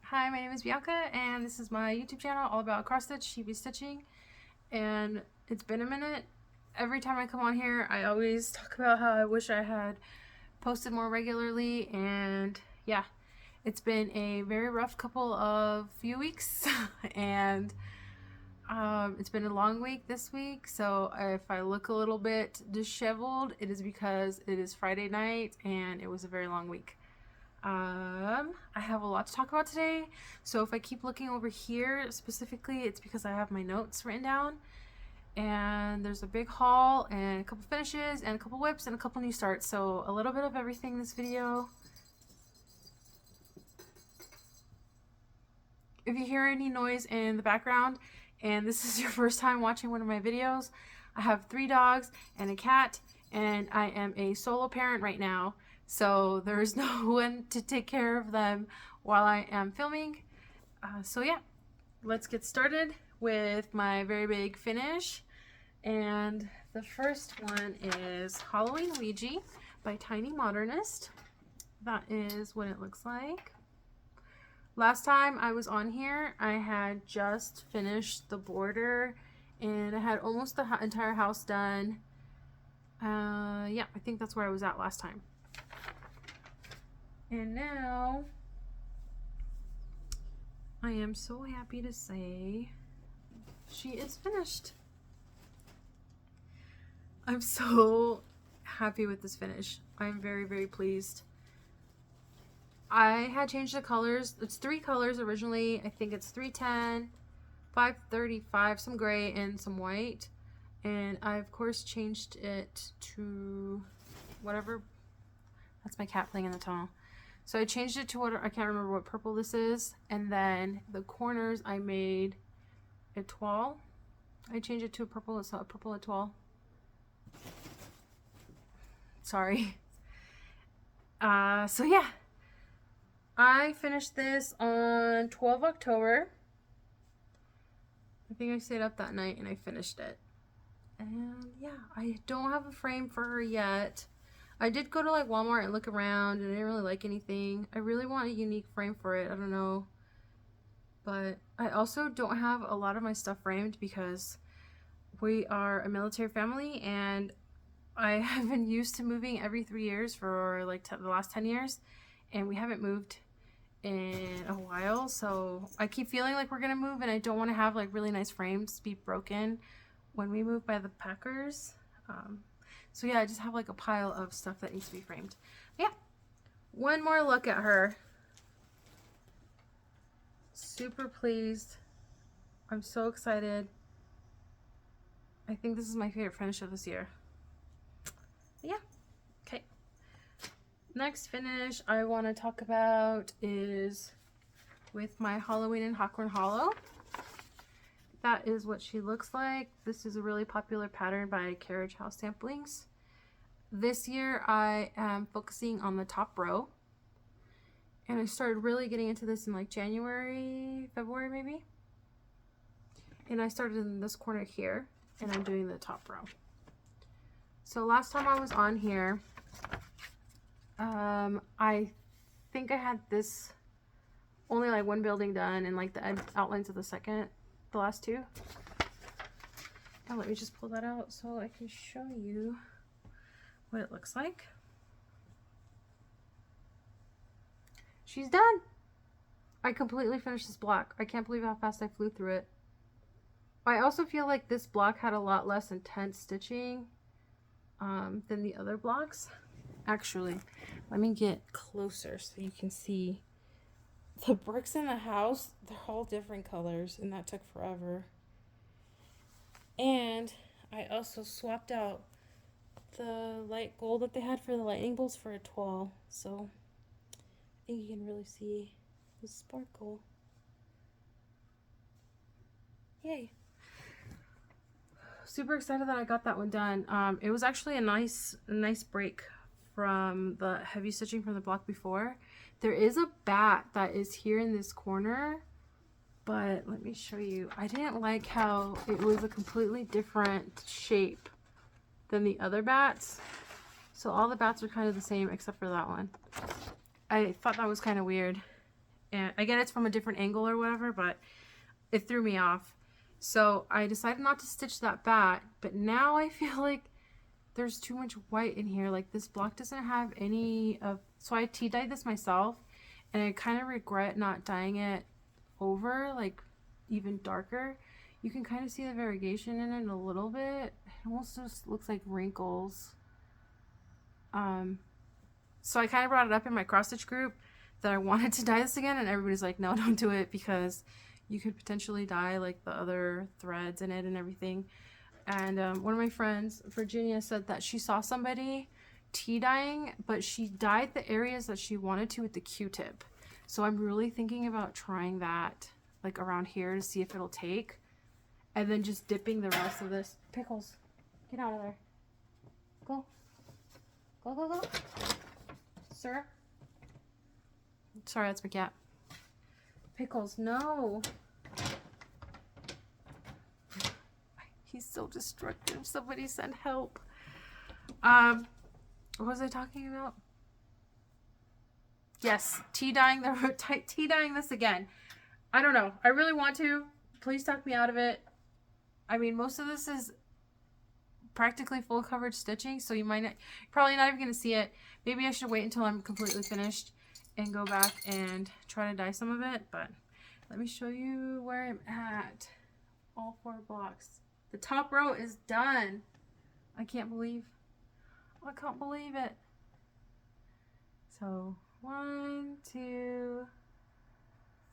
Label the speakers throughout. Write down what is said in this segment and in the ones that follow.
Speaker 1: Hi, my name is Bianca, and this is my YouTube channel all about cross stitch, she.bee.stitching, and it's been a minute. Every time I come on here, I always talk about how I wish I had posted more regularly, and yeah, it's been a very rough couple of few weeks, and it's been a long week this week, so if I look a little bit disheveled, it is because it is Friday night, and it was a very long week. I have a lot to talk about today, so if I keep looking over here specifically, it's because I have my notes written down, and there's a big haul and a couple finishes and a couple whips and a couple new starts, so a little bit of everything in this video. If you hear any noise in the background and this is your first time watching one of my videos, I have 3 dogs and a cat, and I am a solo parent right now. So there's no one to take care of them while I am filming. So yeah, let's get started with my very big finish. And the first one is Halloween Ouija by Tiny Modernist. That is what it looks like. Last time I was on here, I had just finished the border and I had almost the entire house done. Yeah, I think that's where I was at last time. And now, I am so happy to say she is finished. I'm so happy with this finish. I'm very, very pleased. I had changed the colors. It's 3 colors originally. I think it's 310, 535, some gray, and some white. And I, of course, changed it to whatever. That's my cat playing in the tunnel. So I changed it to what, I can't remember what purple this is. And then the corners I made étoile. I changed it to a purple étoile. Sorry. So yeah. I finished this on 12 October. I think I stayed up that night and I finished it. And yeah, I don't have a frame for her yet. I did go to like Walmart and look around and I didn't really like anything. I really want a unique frame for it. I don't know. But I also don't have a lot of my stuff framed because we are a military family and I have been used to moving every 3 years for like the last 10 years. And we haven't moved in a while. So I keep feeling like we're going to move and I don't want to have like really nice frames be broken when we move by the packers. So yeah, I just have like a pile of stuff that needs to be framed. Yeah, one more look at her. Super pleased. I'm so excited. I think this is my favorite finish of this year. Yeah, okay. Next finish I want to talk about is with my Halloween and Hawthorne Hollow. That is what she looks like. This is a really popular pattern by Carriage House Samplings. This year I am focusing on the top row. And I started really getting into this in like January, February maybe. And I started in this corner here and I'm doing the top row. So last time I was on here, I think I had this only like one building done and like the outlines of the last 2. Now let me just pull that out so I can show you what it looks like. She's done. I completely finished this block. I can't believe how fast I flew through it. I also feel like this block had a lot less intense stitching than the other blocks. Actually, let me get closer so you can see. The bricks in the house, they're all different colors, and that took forever. And I also swapped out the light gold that they had for the lightning bolts for a étoile, so I think you can really see the sparkle. Yay. Super excited that I got that one done. It was actually a nice break from the heavy stitching from the block before. There is a bat that is here in this corner, but let me show you. I didn't like how it was a completely different shape than the other bats. So all the bats are kind of the same except for that one. I thought that was kind of weird. And again, it's from a different angle or whatever, but it threw me off. So I decided not to stitch that back, but now I feel like there's too much white in here. Like this block doesn't have any of, so I tea dyed this myself, and I kind of regret not dyeing it over, like even darker. You can kind of see the variegation in it a little bit. It almost just looks like wrinkles. So I kind of brought it up in my cross stitch group that I wanted to dye this again, and everybody's like, no, don't do it, because you could potentially dye like the other threads in it and everything. And one of my friends, Virginia, said that she saw somebody tea dyeing, but she dyed the areas that she wanted to with the Q-tip. So I'm really thinking about trying that like around here to see if it'll take, and then just dipping the rest of this. Pickles, get out of there. Go. Go, go, go. Sir? Sorry, that's my cat. Pickles, no. He's so destructive. Somebody send help. What was I talking about? Yes, tea dyeing this again. I don't know. I really want to. Please talk me out of it. I mean, most of this is practically full coverage stitching, so you might not, probably not even going to see it. Maybe I should wait until I'm completely finished and go back and try to dye some of it, but let me show you where I'm at. All 4 blocks. The top row is done. I can't believe it. So 1, 2,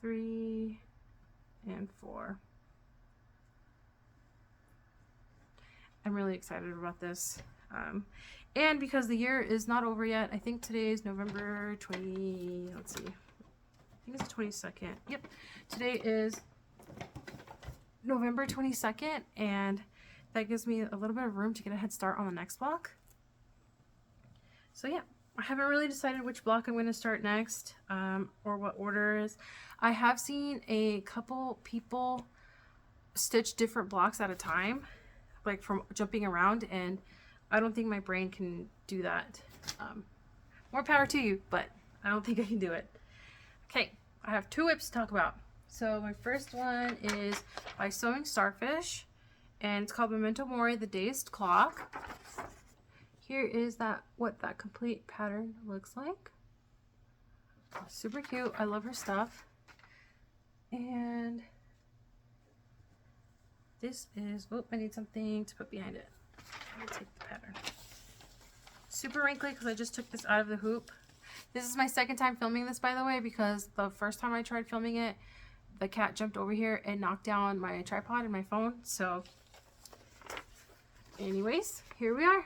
Speaker 1: 3, and 4. I'm really excited about this. And because the year is not over yet, I think today is November 20, let's see. I think it's the 22nd. Yep. Today is November 22nd, and that gives me a little bit of room to get a head start on the next block. So yeah, I haven't really decided which block I'm going to start next, or what order is. I have seen a couple people stitch different blocks at a time, like from jumping around, and I don't think my brain can do that. More power to you, but I don't think I can do it. Okay, I have 2 whips to talk about. So my first one is by Sewing Starfish, and it's called Memento Mori, the Dazed Clock. Here is what that complete pattern looks like. Super cute. I love her stuff. And this is, oh, I need something to put behind it. Let me take the pattern. Super wrinkly because I just took this out of the hoop. This is my second time filming this, by the way, because the first time I tried filming it, the cat jumped over here and knocked down my tripod and my phone. So anyways, here we are.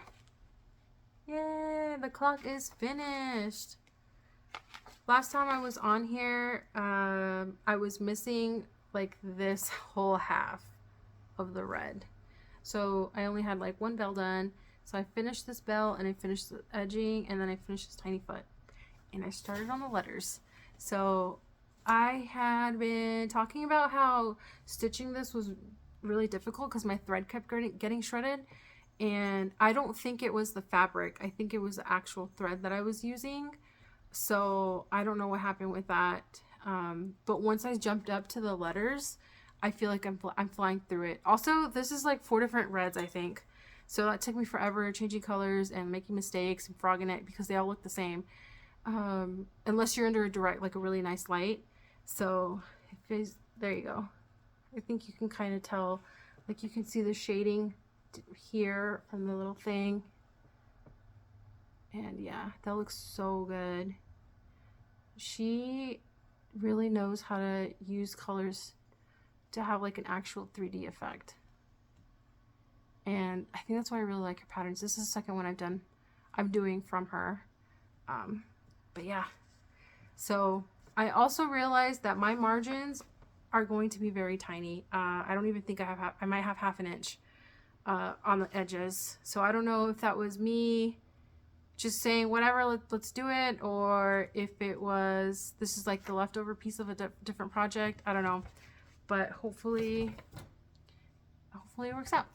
Speaker 1: Yay, the clock is finished. Last time I was on here, I was missing like this whole half of the red. So I only had like 1 bell done. So I finished this bell, and I finished the edging, and then I finished this tiny foot. And I started on the letters. So I had been talking about how stitching this was really difficult because my thread kept getting shredded. And I don't think it was the fabric. I think it was the actual thread that I was using. So I don't know what happened with that. But once I jumped up to the letters, I feel like I'm flying through it. Also, this is like 4 different reds, I think. So that took me forever changing colors and making mistakes and frogging it because they all look the same. Unless you're under a direct, like a really nice light. So there you go. I think you can kind of tell, like you can see the shading here from the little thing. And yeah, that looks so good. She really knows how to use colors to have like an actual 3D effect. And I think that's why I really like her patterns. This is the second one I'm doing from her. But yeah. So I also realized that my margins are going to be very tiny. I don't even think I might have ½ inch on the edges. So I don't know if that was me just saying whatever, let's do it, or if it was, this is like the leftover piece of a different project. I don't know, but hopefully it works out.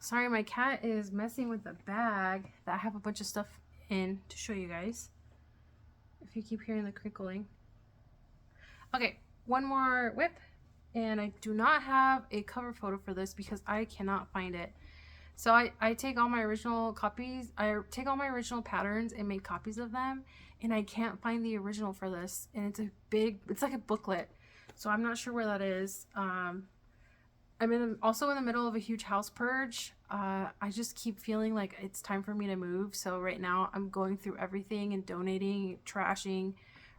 Speaker 1: Sorry, my cat is messing with the bag that I have a bunch of stuff in to show you guys. If you keep hearing the crinkling. Okay, one more whip, and I do not have a cover photo for this because I cannot find it. So I take all my original copies, I take all my original patterns and make copies of them, and I can't find the original for this, and it's like a booklet, so I'm not sure where that is. I'm also in the middle of a huge house purge. I just keep feeling like it's time for me to move, so right now I'm going through everything and donating, trashing,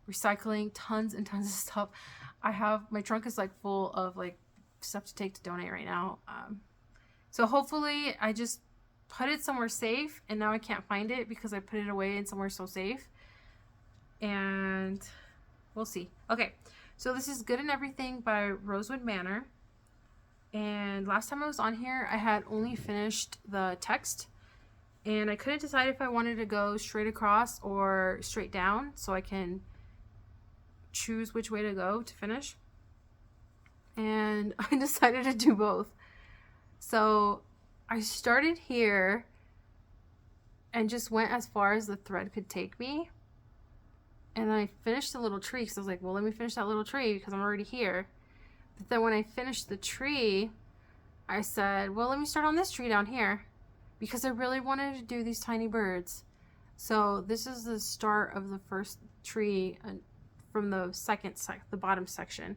Speaker 1: recycling, tons and tons of stuff. My trunk is like full of like stuff to take to donate right now. So hopefully I just put it somewhere safe, and now I can't find it because I put it away in somewhere so safe. And we'll see. Okay, so this is Good and Everything by Rosewood Manor. And last time I was on here, I had only finished the text, and I couldn't decide if I wanted to go straight across or straight down, so I can choose which way to go to finish. And I decided to do both. So I started here and just went as far as the thread could take me. And then I finished the little tree because I was like, well, let me finish that little tree because I'm already here. But then when I finished the tree, I said, well, let me start on this tree down here because I really wanted to do these tiny birds. So this is the start of the first tree from the the bottom section.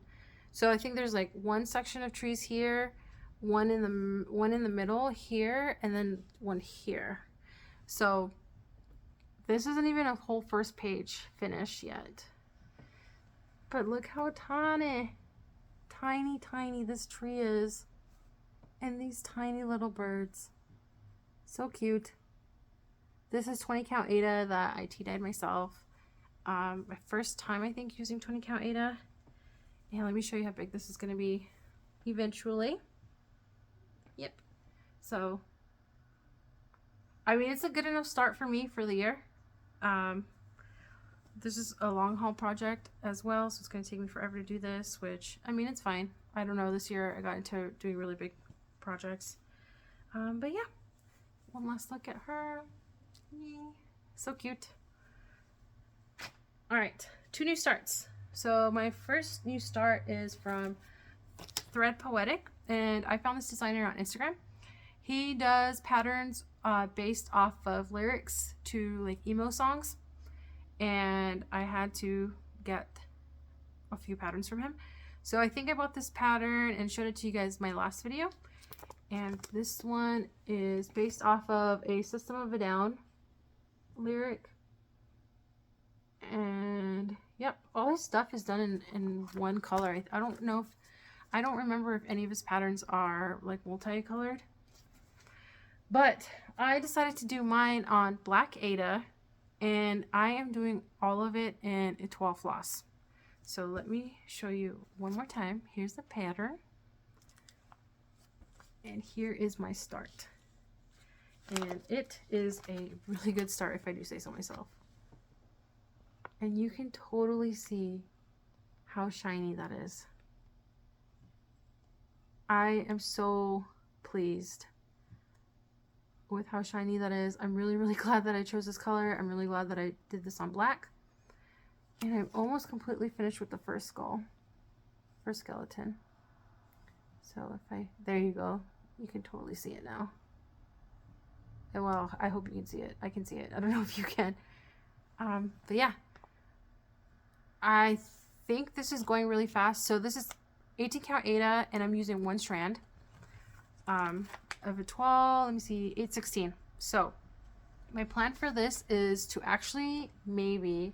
Speaker 1: So I think there's like one section of trees here, one in the middle here, and then one here. So this isn't even a whole first page finish yet. But look how tiny this tree is. And these tiny little birds. So cute. This is 20 count Aida that I tea-dyed myself. My first time, I think, using 20 count Aida. And let me show you how big this is going to be eventually. Yep. So, I mean, it's a good enough start for me for the year. This is a long haul project as well, so it's going to take me forever to do this, which, I mean, it's fine. I don't know, this year I got into doing really big projects. But yeah, one last look at her. Yay. So cute. All right, 2 new starts. So my first new start is from Thread Poetic, and I found this designer on Instagram. He does patterns based off of lyrics to like emo songs, and I had to get a few patterns from him. So I think I bought this pattern and showed it to you guys in my last video. And this one is based off of a System of a Down lyric. And yep, all his stuff is done in one color. I don't know if, I don't remember if any of his patterns are like multicolored. But I decided to do mine on black Aida, and I am doing all of it in a 12 floss. So let me show you one more time. Here's the pattern. And here is my start. And it is a really good start, if I do say so myself. And you can totally see how shiny that is. I am so pleased with how shiny that is. I'm really, really glad that I chose this color. I'm really glad that I did this on black. And I'm almost completely finished with the first skeleton. So there you go. You can totally see it now. And well, I hope you can see it. I can see it. I don't know if you can. But yeah. I think this is going really fast. So this is 18 count Aida, and I'm using 1 strand of a 12, let me see, 8/16. So my plan for this is to actually maybe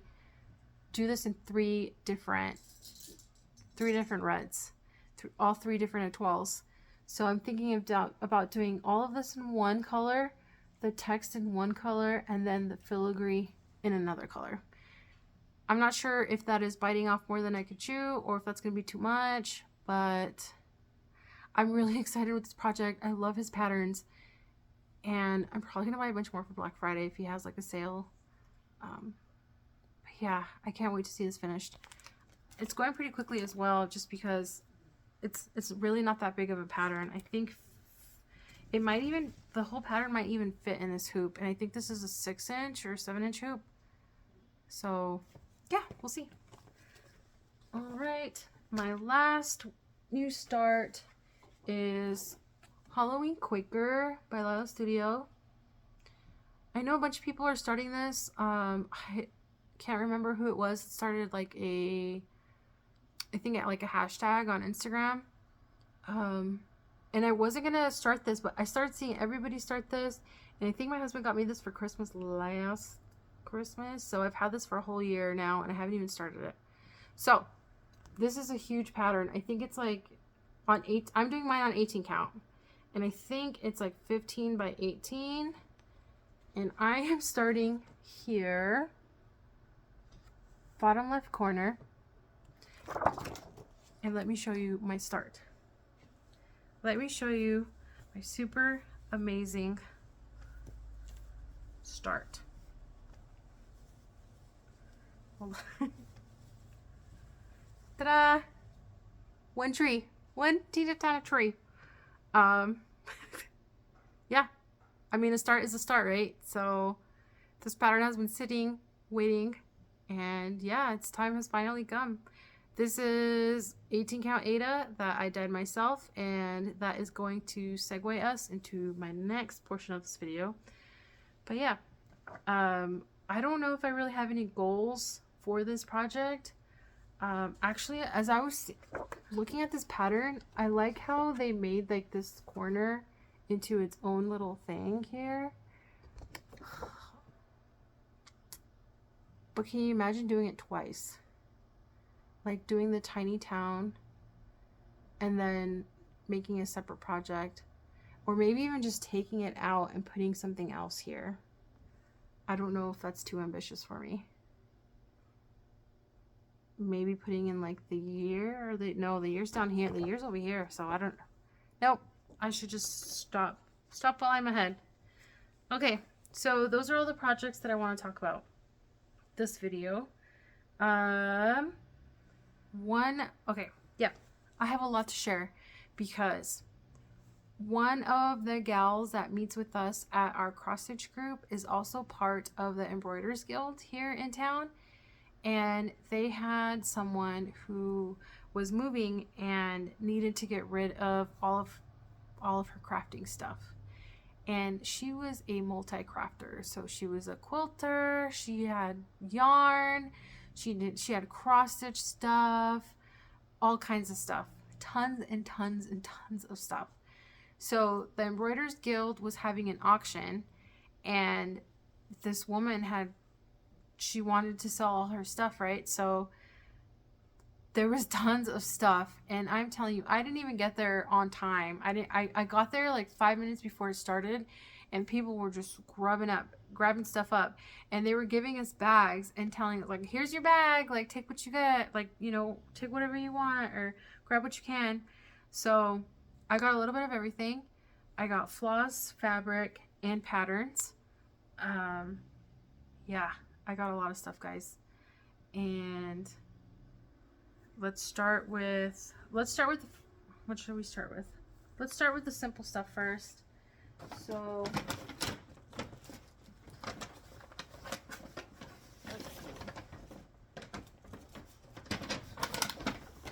Speaker 1: do this in 3 different reds, all 3 different 12s. So I'm thinking about doing all of this in one color, the text in one color, and then the filigree in another color. I'm not sure if that is biting off more than I could chew, or if that's going to be too much, but I'm really excited with this project. I love his patterns, and I'm probably going to buy a bunch more for Black Friday if he has like a sale. Yeah, I can't wait to see this finished. It's going pretty quickly as well, just because it's really not that big of a pattern. I think it might even, the whole pattern might even fit in this hoop, and I think this is a 6-inch or 7-inch hoop. So yeah, we'll see. All right, my last new start is Halloween Quaker by Lila Studio. I know a bunch of people are starting this. I can't remember who it was. It started like I think at like a hashtag on Instagram. And I wasn't gonna start this, but I started seeing everybody start this, and I think my husband got me this for Christmas last Christmas. So I've had this for a whole year now, and I haven't even started it. So this is a huge pattern. I think it's like on 8. I'm doing mine on 18 count, and I think it's like 15 by 18. And I am starting here, bottom left corner, and let me show you my start. Let me show you my super amazing start. Hold on. Ta-da! One tree. One teeny tiny tree. Yeah. I mean, a start is a start, right? So this pattern has been sitting, waiting, and yeah, its time has finally come. This is 18 count Ada that I dyed myself, and that is going to segue us into my next portion of this video. But yeah, I don't know if I really have any goals for this project. Actually, as I was looking at this pattern, I like how they made like this corner into its own little thing here. But can you imagine doing it twice? Like doing the tiny town and then making a separate project, or maybe even just taking it out and putting something else here. I don't know if that's too ambitious for me. Maybe putting in like the year, or the year's down here, the year's over here, so I don't. Nope, I should just stop while I'm ahead. Okay, so those are all the projects that I want to talk about this video. I have a lot to share, because one of the gals that meets with us at our cross stitch group is also part of the Embroiderers Guild here in town, and they had someone who was moving and needed to get rid of all of her crafting stuff. And she was a multi-crafter, so she was a quilter, she had yarn, she had cross stitch stuff, all kinds of stuff, tons and tons and tons of stuff. So the Embroiderers Guild was having an auction, and this woman she wanted to sell all her stuff, right? So there was tons of stuff, and I'm telling you, I didn't even get there on time. I got there like 5 minutes before it started, and people were just grabbing stuff up, and they were giving us bags and telling us, like, here's your bag, like, take what you get, like, you know, take whatever you want or grab what you can. So I got a little bit of everything. I got floss, fabric, and patterns. Yeah, I got a lot of stuff, guys. And let's start with what should we start with? Let's start with the simple stuff first. So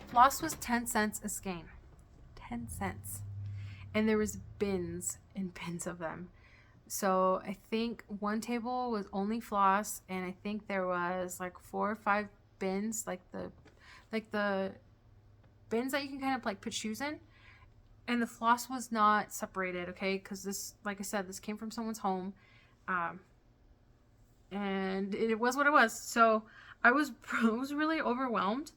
Speaker 1: floss was 10 cents a skein. 10 cents. And there was bins and bins of them. So I think one table was only floss, and I think there was like 4 or 5 bins, like the bins that you can kind of like put shoes in. And the floss was not separated, okay? Because this, like I said, this came from someone's home. And it was what it was. So I was really overwhelmed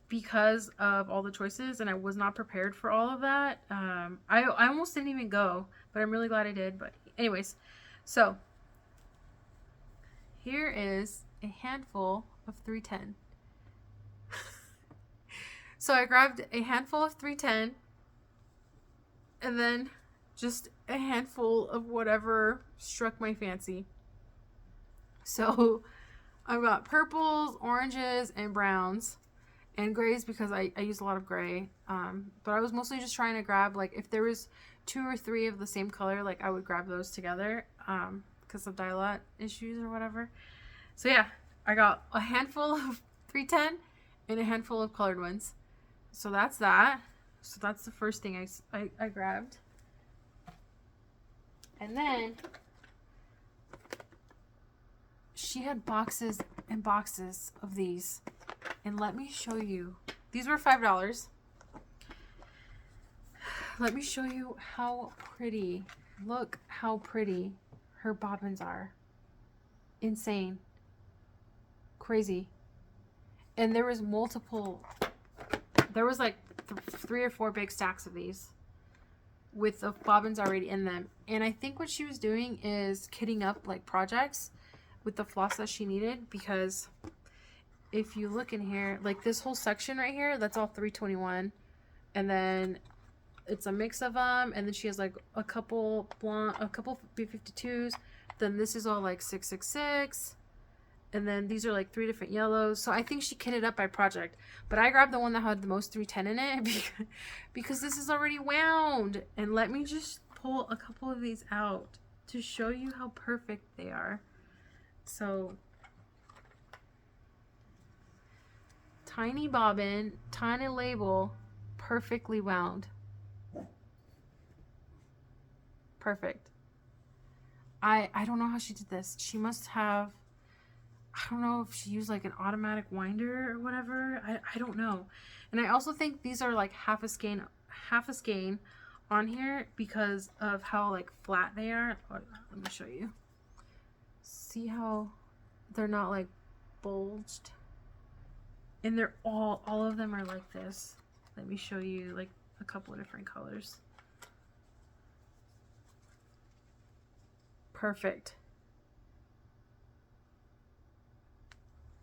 Speaker 1: because of all the choices, and I was not prepared for all of that. I almost didn't even go, but I'm really glad I did. But anyways, so here is a handful of 310. So I grabbed a handful of 310, and then just a handful of whatever struck my fancy. So I've got purples, oranges, and browns. And grays, because I use a lot of gray. But I was mostly just trying to grab, like, if there was 2 or 3 of the same color, like, I would grab those together because of dye lot issues or whatever. So yeah, I got a handful of 310 and a handful of colored ones. So that's that. So that's the first thing I grabbed. And then she had boxes and boxes of these. And let me show you. These were $5. Let me show you how pretty. Look how pretty her bobbins are. Insane. Crazy. And there was multiple. There was like 3 or 4 big stacks of these with the bobbins already in them. And I think what she was doing is kitting up like projects with the floss that she needed, because if you look in here, like this whole section right here, that's all 321, and then it's a mix of them, and then she has like a couple blonde, a couple B52s, then this is all like 666, and then these are like 3 different yellows. So I think she kitted up by project, but I grabbed the one that had the most 310 in it because this is already wound. And let me just pull a couple of these out to show you how perfect they are. So tiny bobbin, tiny label, perfectly wound. Perfect. I don't know how she did this. She must have, I don't know if she used like an automatic winder or whatever. I don't know. And I also think these are like half a skein on here because of how like flat they are. Let me show you. See how they're not like bulged? And they're all of them are like this. Let me show you like a couple of different colors. Perfect.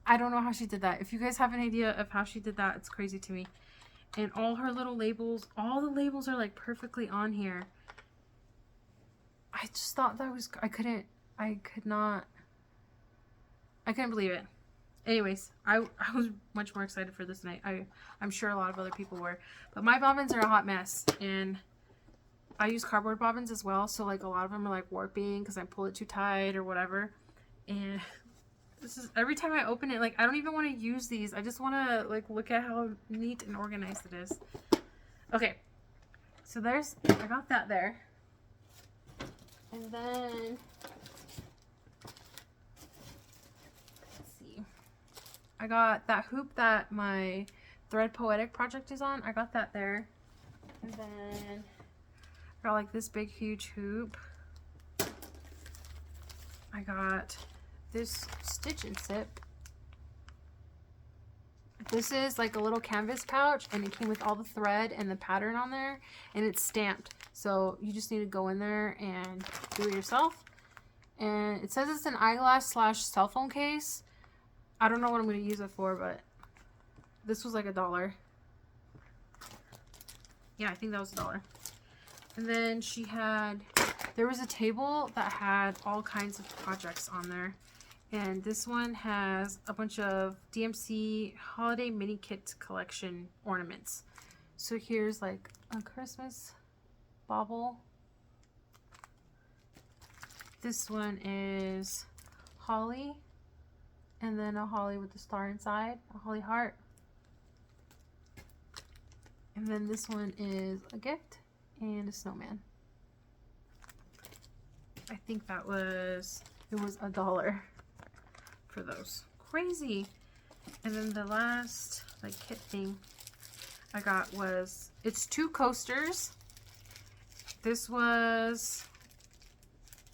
Speaker 1: I don't know how she did that. If you guys have an idea of how she did that, it's crazy to me. And all her little labels, all the labels are like perfectly on here. I just thought that was, I couldn't believe it. Anyways, I was much more excited for this tonight. I'm sure a lot of other people were. But my bobbins are a hot mess. And I use cardboard bobbins as well. So like a lot of them are like warping because I pull it too tight or whatever. And this is, every time I open it, like I don't even want to use these. I just want to like look at how neat and organized it is. Okay. So there's, I got that there. And then I got that hoop that my Thread Poetic project is on. I got that there. And then I got like this big huge hoop. I got this Stitch and Sip. This is like a little canvas pouch, and it came with all the thread and the pattern on there, and it's stamped. So you just need to go in there and do it yourself. And it says it's an eyeglass / cell phone case. I don't know what I'm going to use it for, but this was like $1. Yeah, I think that was $1. And then she had, there was a table that had all kinds of projects on there. And this one has a bunch of DMC Holiday Mini Kit Collection ornaments. So here's like a Christmas bauble. This one is holly. And then a holly with a star inside, a holly heart. And then this one is a gift and a snowman. I think that was, it was $1 for those. Crazy. And then the last like kit thing I got was, it's 2 coasters. This was,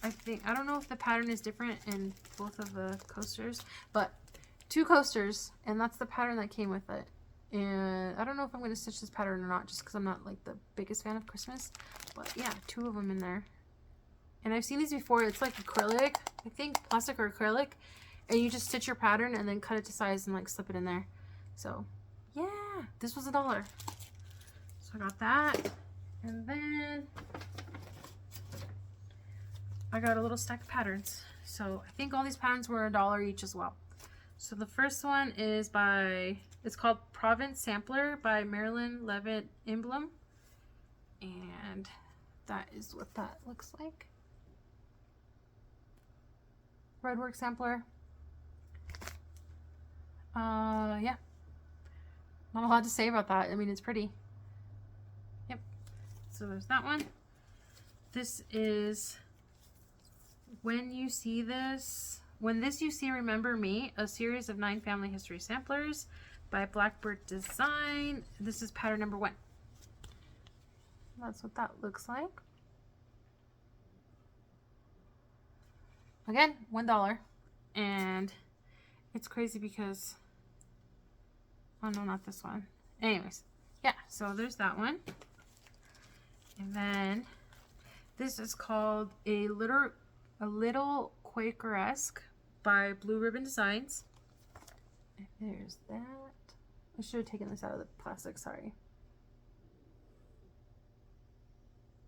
Speaker 1: I think, I don't know if the pattern is different in both of the coasters, but 2 coasters, and that's the pattern that came with it. And I don't know if I'm going to stitch this pattern or not, just because I'm not like the biggest fan of Christmas, but yeah, 2 of them in there. And I've seen these before. It's like acrylic, I think, plastic or acrylic, and you just stitch your pattern and then cut it to size and like slip it in there. So yeah, this was $1. So I got that, and then I got a little stack of patterns. So I think all these patterns were $1 each as well. So the first one is by, it's called Province Sampler by Marilyn Levitt Emblem. And that is what that looks like. Redwork Sampler. Yeah. Not a lot to say about that. I mean, it's pretty. Yep. So there's that one. This is When You See This. When This You See, Remember Me, a series of 9 family history samplers by Blackbird Design. This is pattern number 1. That's what that looks like. Again, $1. And it's crazy because, oh no, not this one. Anyways, yeah, so there's that one. And then this is called A Little Quakeresque by Blue Ribbon Designs. And there's that. I should have taken this out of the plastic, sorry.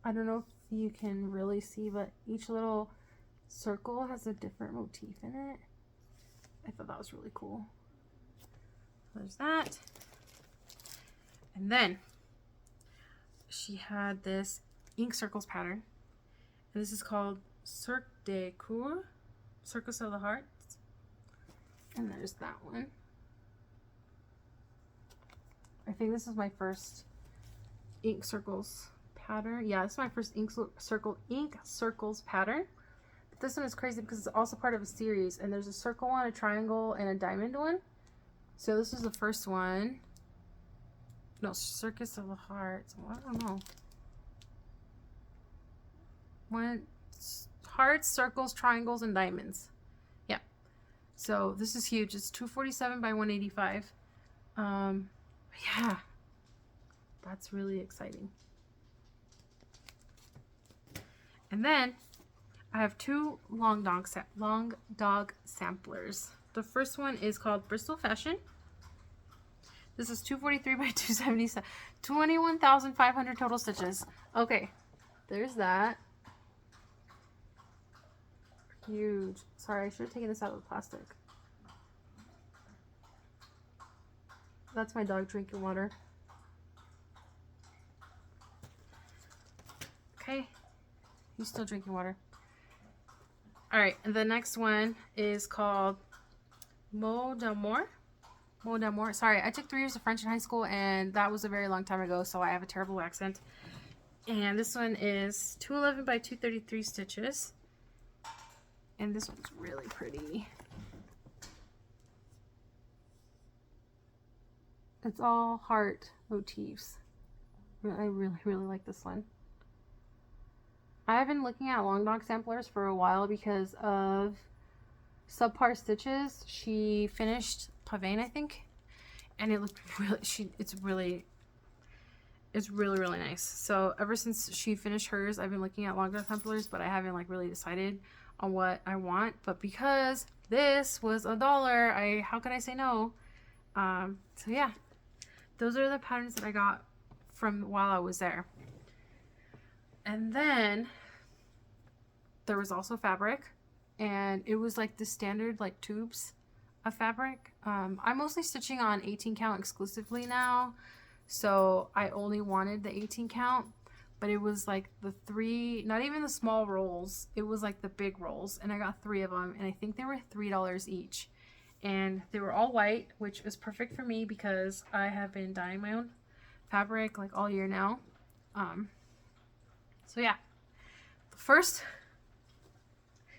Speaker 1: I don't know if you can really see, but each little circle has a different motif in it. I thought that was really cool. There's that. And then she had this ink circles pattern. And this is called Cirque de Coeur, Circus of the Hearts. And there's that one. I think this is my first ink circles pattern. Yeah, this is my first ink circles pattern. But this one is crazy because it's also part of a series, and there's a circle one, a triangle, and a diamond one. So this is the first one. No, Circus of the Hearts. Well, I don't know. One, hearts, circles, triangles, and diamonds. Yeah. So this is huge. It's 247 by 185. Yeah. That's really exciting. And then I have 2 long dog samplers. The first one is called Bristol Fashion. This is 243 by 277. 21,500 total stitches. Okay, there's that. Huge. Sorry, I should have taken this out of the plastic. That's my dog drinking water. Okay, he's still drinking water. Alright, and the next one is called Mot d'Amour. Mot d'Amour. Sorry, I took 3 years of French in high school, and that was a very long time ago, so I have a terrible accent. And this one is 211 by 233 stitches. And this one's really pretty. It's all heart motifs. I really like this one. I've been looking at long dog samplers for a while because of Subpar Stitches. She finished Pavane, I think, and it looked really, it's really nice. So ever since she finished hers, I've been looking at long dog samplers, but I haven't like really decided on what I want. But because this was $1, how could I say no? So yeah, those are the patterns that I got from while I was there. And then there was also fabric, and it was like the standard like tubes of fabric. I'm mostly stitching on 18 count exclusively now, so I only wanted the 18 count, but it was like the 3, not even the small rolls, it was like the big rolls, and I got 3 of them, and I think they were $3 each, and they were all white, which was perfect for me because I have been dyeing my own fabric like all year now. So yeah, first,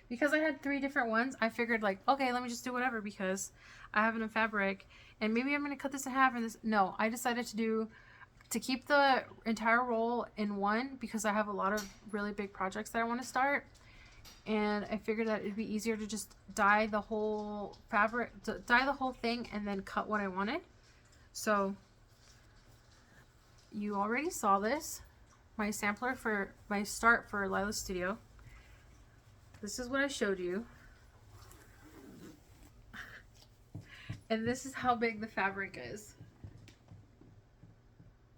Speaker 1: because I had 3 different ones, I figured like, okay, let me just do whatever because I have enough fabric, and maybe I'm going to cut this in half and this. No, I decided to keep the entire roll in one because I have a lot of really big projects that I want to start, and I figured that it'd be easier to just dye the whole fabric, dye the whole thing, and then cut what I wanted. So you already saw this. My sampler for my start for Lila's Studio. This is what I showed you. And this is how big the fabric is.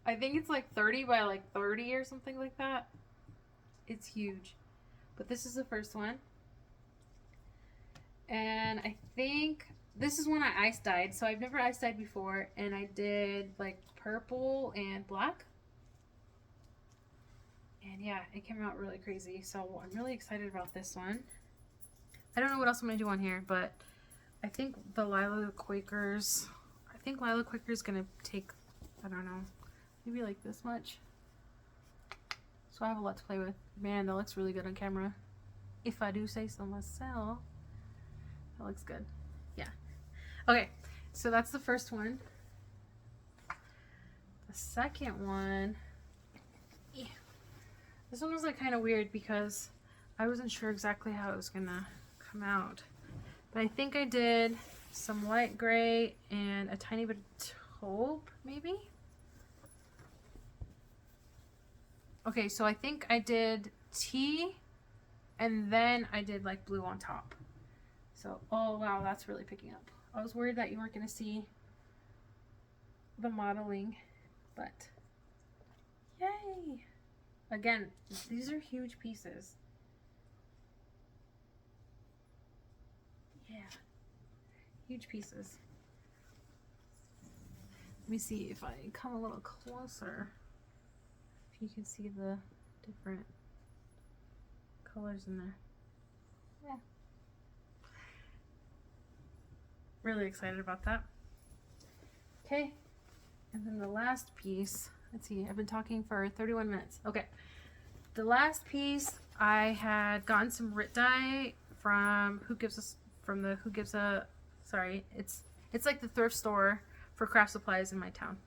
Speaker 1: I think it's like 30 by like 30 or something like that. It's huge. But this is the first one. And I think this is one I ice dyed. So I've never ice dyed before. And I did like purple and black. And yeah, it came out really crazy. So I'm really excited about this one. I don't know what else I'm going to do on here, but I think the Lila Quakers, I think Lila Quaker is going to take, I don't know, maybe like this much. So I have a lot to play with. Man, that looks really good on camera. If I do say so myself. That looks good. Yeah. Okay, so that's the first one. The second one, yeah. This one was like kind of weird because I wasn't sure exactly how it was going to come out. But I think I did some light gray and a tiny bit of taupe, maybe? Okay, so I think I did tea and then I did like blue on top. So, oh wow, that's really picking up. I was worried that you weren't going to see the modeling, but yay! Again, these are huge pieces. Yeah, huge pieces. Let me see if I come a little closer, if you can see the different colors in there. Yeah. Really excited about that. Okay, and then the last piece, let's see, I've been talking for 31 minutes. Okay, the last piece, I had gotten some Rit dye from it's like the thrift store for craft supplies in my town.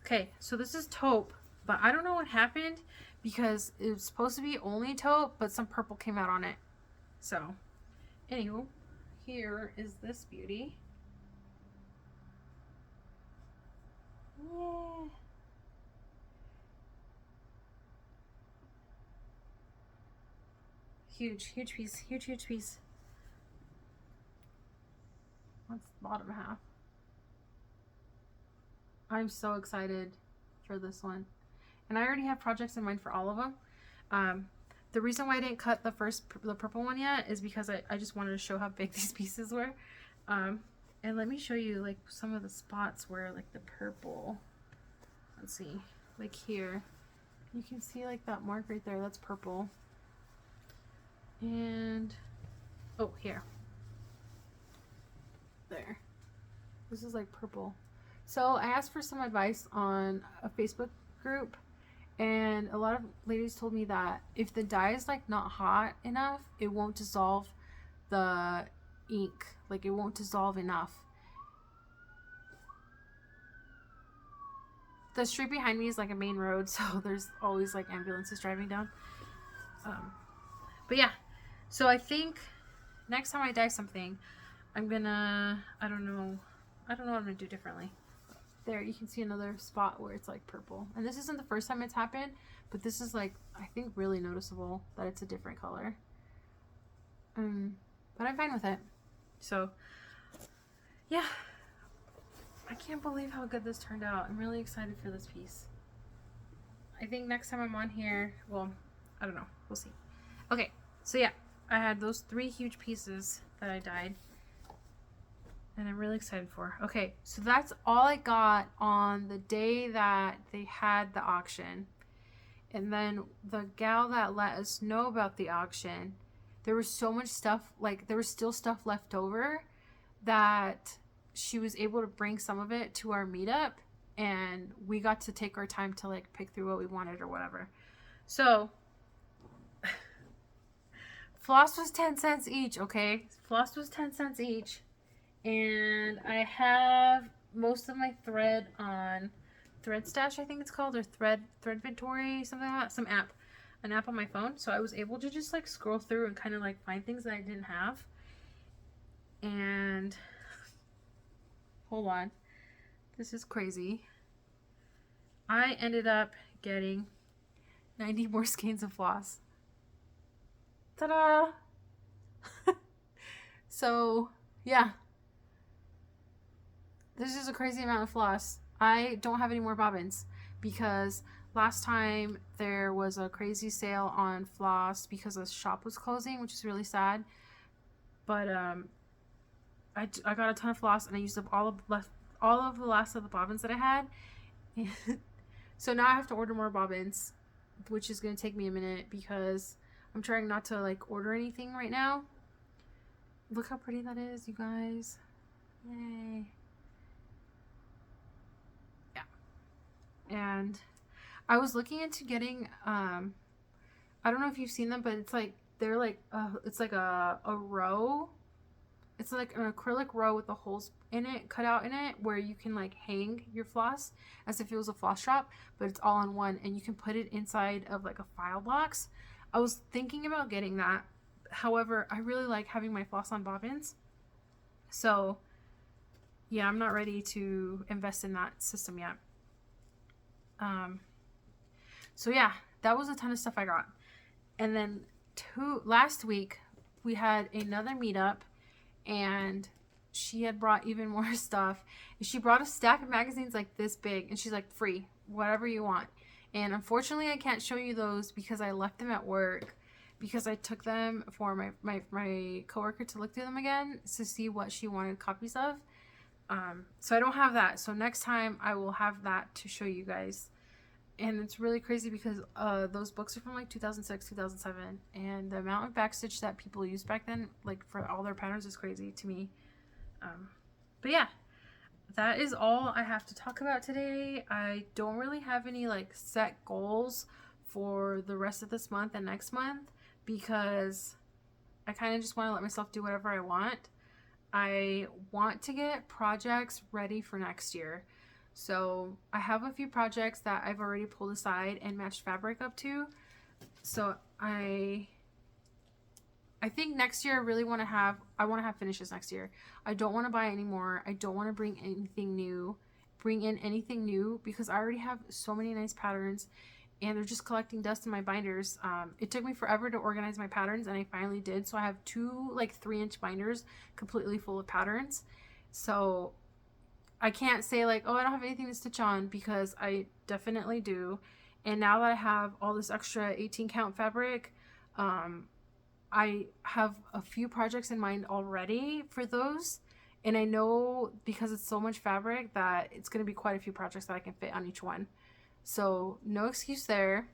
Speaker 1: Okay, so this is taupe, but I don't know what happened because it was supposed to be only taupe, but some purple came out on it. So, anywho, here is this beauty. Yeah. Huge piece, huge piece. That's the bottom half. I'm so excited for this one. And I already have projects in mind for all of them. The reason why I didn't cut the purple one yet is because I just wanted to show how big these pieces were. And let me show you like some of the spots where like the purple, let's see, like here. You can see like that mark right there, that's purple. And, oh, here. There. This is like purple. So I asked for some advice on a Facebook group, and a lot of ladies told me that if the dye is like not hot enough, it won't dissolve the ink. Like it won't dissolve enough. The street behind me is like a main road, so there's always like ambulances driving down. But yeah, so I think next time I dye something, I'm gonna, I don't know what I'm gonna do differently. There, you can see another spot where it's like purple. And this isn't the first time it's happened, but this is like, I think really noticeable that it's a different color. But I'm fine with it. So, yeah. I can't believe how good this turned out. I'm really excited for this piece. I think next time I'm on here, well, I don't know. We'll see. Okay, so yeah, I had those 3 huge pieces that I dyed, and I'm really excited for. Okay, so that's all I got on the day that they had the auction. And then the gal that let us know about the auction, there was so much stuff, like there was still stuff left over that she was able to bring some of it to our meetup, and we got to take our time to like pick through what we wanted or whatever. So floss was 10 cents each, okay? Floss was 10 cents each. And I have most of my thread on Thread Stash, I think it's called, or Threadventory, something like that, an app on my phone. So I was able to just like scroll through and kind of like find things that I didn't have. And hold on, this is crazy. I ended up getting 90 more skeins of floss. Ta-da! So, yeah. This is a crazy amount of floss. I don't have any more bobbins because last time there was a crazy sale on floss because the shop was closing, which is really sad. But I got a ton of floss and I used up all of the last of the bobbins that I had. So now I have to order more bobbins, which is going to take me a minute because I'm trying not to like order anything right now. Look how pretty that is, you guys. Yay. Yeah. And I was looking into getting, I don't know if you've seen them, but it's like, they're like, it's like a row. It's like an acrylic row with the holes in it, cut out in it, where you can like hang your floss as if it was a floss shop, but it's all in one, and you can put it inside of like a file box. I was thinking about getting that. However, I really like having my floss on bobbins. So yeah, I'm not ready to invest in that system yet. So yeah, that was a ton of stuff I got. And then last week we had another meetup, and she had brought even more stuff. She brought a stack of magazines like this big, and she's like, free, whatever you want. And unfortunately I can't show you those because I left them at work, because I took them for my coworker to look through them again to see what she wanted copies of. So I don't have that. So next time I will have that to show you guys. And it's really crazy because those books are from like 2006, 2007, and the amount of backstitch that people used back then, like for all their patterns, is crazy to me. But yeah, that is all I have to talk about today. I don't really have any like set goals for the rest of this month and next month, because I kind of just want to let myself do whatever I want. I want to get projects ready for next year. So I have a few projects that I've already pulled aside and matched fabric up to. So I think next year I want to have finishes next year. I don't want to buy any more. I don't want to bring in anything new, because I already have so many nice patterns and they're just collecting dust in my binders. It took me forever to organize my patterns, and I finally did. So I have 2 like 3-inch binders completely full of patterns. So I can't say like, oh, I don't have anything to stitch on, because I definitely do. And now that I have all this extra 18 count fabric, I have a few projects in mind already for those. And I know, because it's so much fabric, that it's going to be quite a few projects that I can fit on each one. So no excuse there.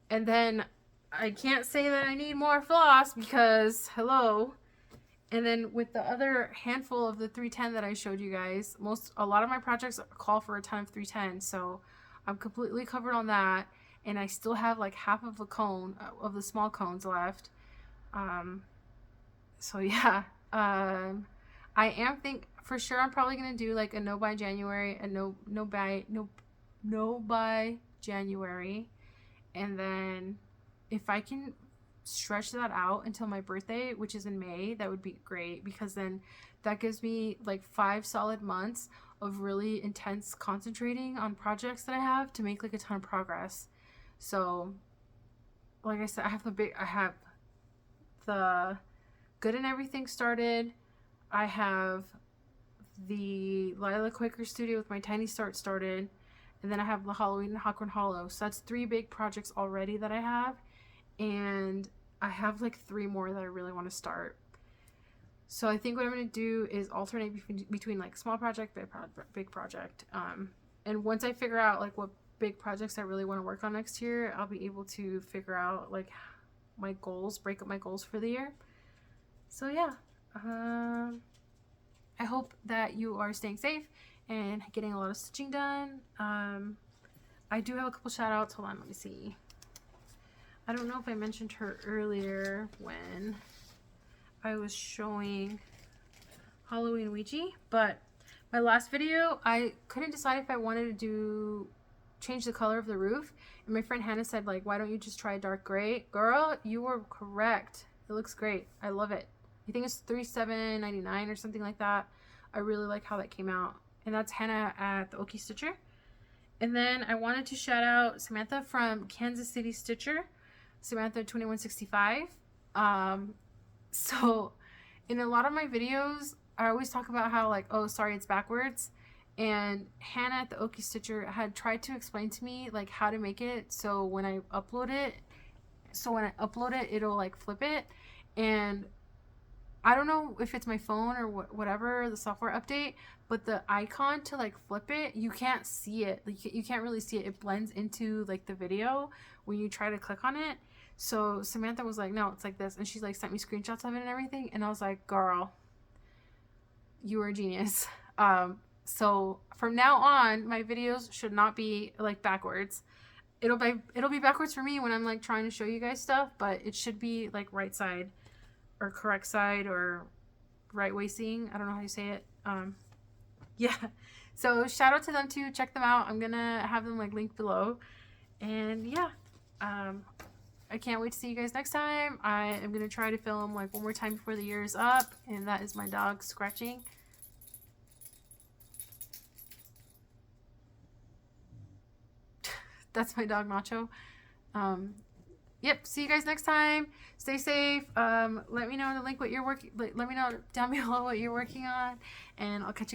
Speaker 1: And then I can't say that I need more floss, because hello. And then with the other handful of the 310 that I showed you guys, a lot of my projects call for a ton of 310, so I'm completely covered on that. And I still have like half of a cone of the small cones left. So yeah, I am for sure I'm probably gonna do like a no by January, a no by January, and then if I can stretch that out until my birthday, which is in May, that would be great, because then that gives me like 5 solid months of really intense concentrating on projects that I have to make like a ton of progress. So like I said, I have the Good and Everything started. I have the Lila Quaker Studio with my Tiny Start started, and then I have the Halloween and Hawthorne Hollow. So that's 3 big projects already that I have, and I have like 3 more that I really want to start. So I think what I'm going to do is alternate between like small project, big project. And once I figure out like what big projects I really want to work on next year, I'll be able to figure out like my goals, break up my goals for the year. So yeah, I hope that you are staying safe and getting a lot of stitching done. I do have a couple shout outs. Hold on, let me see. I don't know if I mentioned her earlier when I was showing Halloween Ouija, but my last video, I couldn't decide if I wanted to change the color of the roof, and my friend Hannah said like, why don't you just try dark gray? Girl, you were correct. It looks great. I love it. I think it's $37.99 or something like that. I really like how that came out. And that's Hannah at the Okie Stitcher. And then I wanted to shout out Samantha from Kansas City Stitcher, Samantha 2165. So in a lot of my videos, I always talk about how like, oh, sorry, it's backwards. And Hannah at the Okie Stitcher had tried to explain to me like how to make it so when I upload it, it'll like flip it. And I don't know if it's my phone or whatever, the software update, but the icon to like flip it, you can't see it. Like you can't really see it. It blends into like the video when you try to click on it. So Samantha was like, no, it's like this. And she's like sent me screenshots of it and everything. And I was like, girl, you are a genius. So from now on, my videos should not be like backwards. It'll be backwards for me when I'm like trying to show you guys stuff, but it should be like right side or correct side or right way seeing. I don't know how you say it. Yeah. So shout out to them too. Check them out. I'm gonna have them like linked below. And yeah, I can't wait to see you guys next time. I am gonna try to film like one more time before the year is up, and that is my dog scratching. That's my dog Nacho. Yep, see you guys next time. Stay safe. Let me know in the link what you're working. Let me know down below what you're working on, and I'll catch you guys.